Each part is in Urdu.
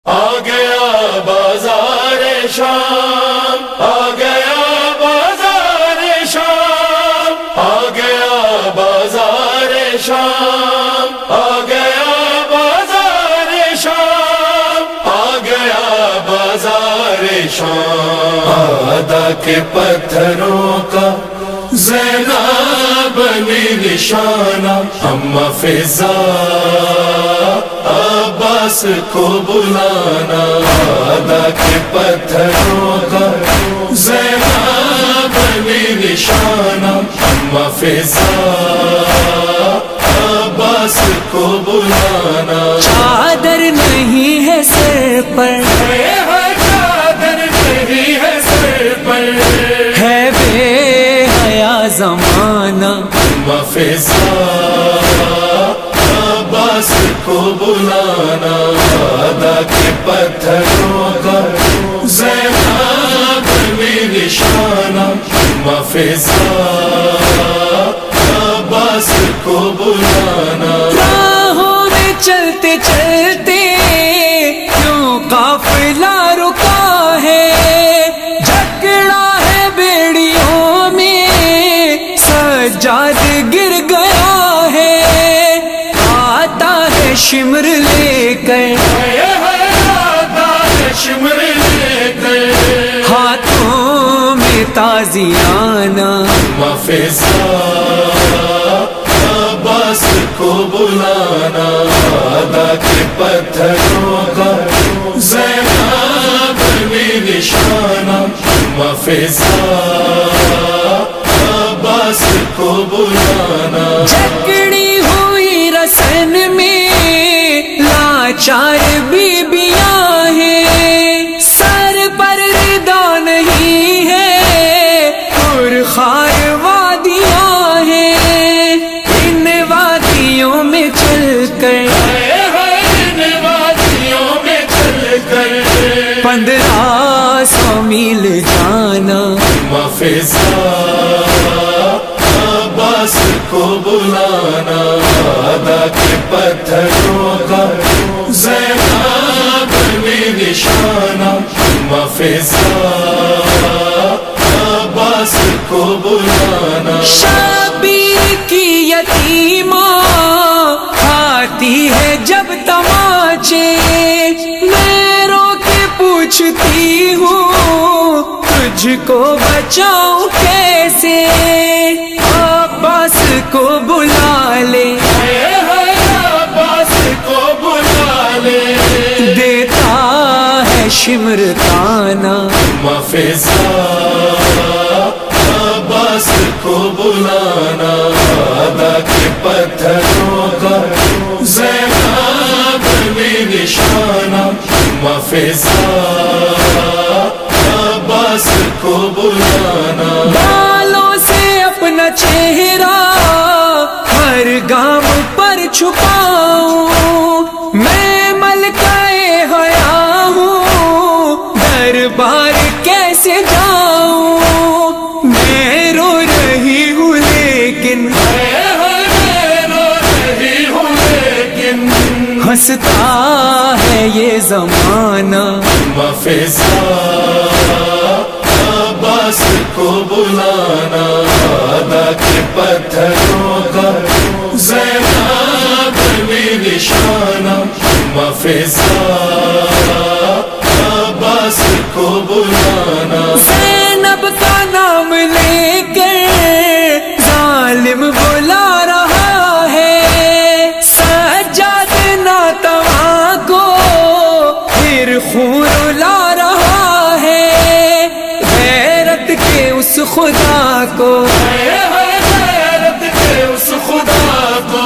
آ گیا بازار شام، آ گیا بازار شام، آ گیا بازار شام، آ گیا بازار شام، آ گیا بازار شام۔ آدھا کے پتھروں کا زینب بنی نشانہ، اما فضا عباس کو بلانا۔ آدھا کے پتھروں کا زینب بنی نشانہ، اما فضا عباس کو بلانا۔ چادر نہیں ہے سر پر، چادر نہیں ہے سر پر، ہے بے حیا زمانہ، اما فضا عباس کو بلانا۔ آدھا کے پتھروں کا زینب بنی نشانہ، اما فضا عباس کو بلانا۔ راہوں میں چلتے چلتے کیوں قافلہ رکا ہے، جھگڑا ہے بیڑیوں میں سجاد گر گیا ہے، آتا ہے شمر لے کر، شمر لے کر، ہاتھوں میں تازیانہ، اما فضا عباس کو بلانا۔ آدھا کے پتھروں کا زینب بنی نشانہ، اما فضا عباس کو بلانا۔ جکڑی ہوئی رسن میں لاچار بیبیاں ہیں، سر پر ردا نہیں ہے اور خار وادیاں ہیں، ان وادیوں میں چل کر، ان وادیوں میں چل کر، 1500 میل جانا، اما فضا عباس کو بلانا۔ آدھا کے پتھروں کا زینب بنی نشانہ، اما فضا عباس کو بلانا۔ شبیر کی یتیمہ کھاتی ہے جب تماچے، میں رو کے پوچھتی ہوں تجھ کو بچاؤں کیسے، عباس کو بلا لے، عباس کو بلا لے، دیتا ہے شمر تانا، اما فضا عباس کو بلانا۔ آدھا کے پتھروں کا زینب بنی نشانہ، اما فضا عباس کو بلانا۔ بالوں سے اپنا چہرہ ہر گام پر چھپاؤں، میں ملکہ حیا ہوں، دربار کیسے جاؤں، میں رو رہی ہوں لیکن، ہنستا ہے یہ زمانہ، اما فضا عباس کو بلانا۔ آدھا کے پتھروں کا زینب بنی نشانہ، اما فضا عباس کو بلانا۔ زینب کا نام لے کر ظالم بلا رہا ہے، سجاد ناتواں کو پھر خون لا رہا ہے، غیرت کے اس خدا کو، غیرت کے اس خدا کو،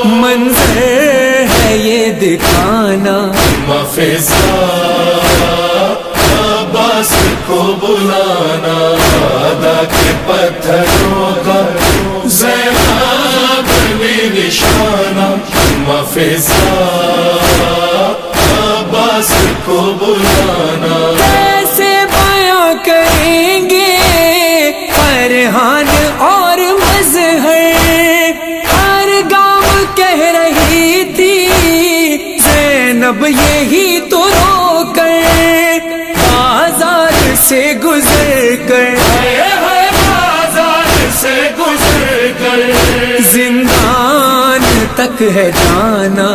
منظر ہے یہ دکھانا، اما فضا عباس کو بلانا۔ آدھا کے پتھروں کا زینب بنی نشانہ، اما فضا عباس کو بلانا۔ کیسے بیاں کریں گے فرحان اور مظہر، ہر گام کہہ رہی تھی زینب اب یہی تو رو کر بازار سے گزر کر، بازار سے گزر کر زندان تک ہے جانا،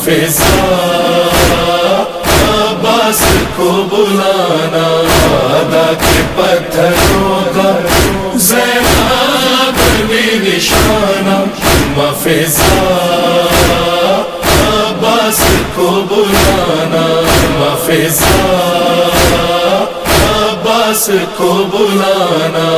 فضا عباس کو بلانا، آدھا کے پتھروں کا زینب نے نشانہ، فضا عباس کو بلانا، فضا عباس کو بلانا۔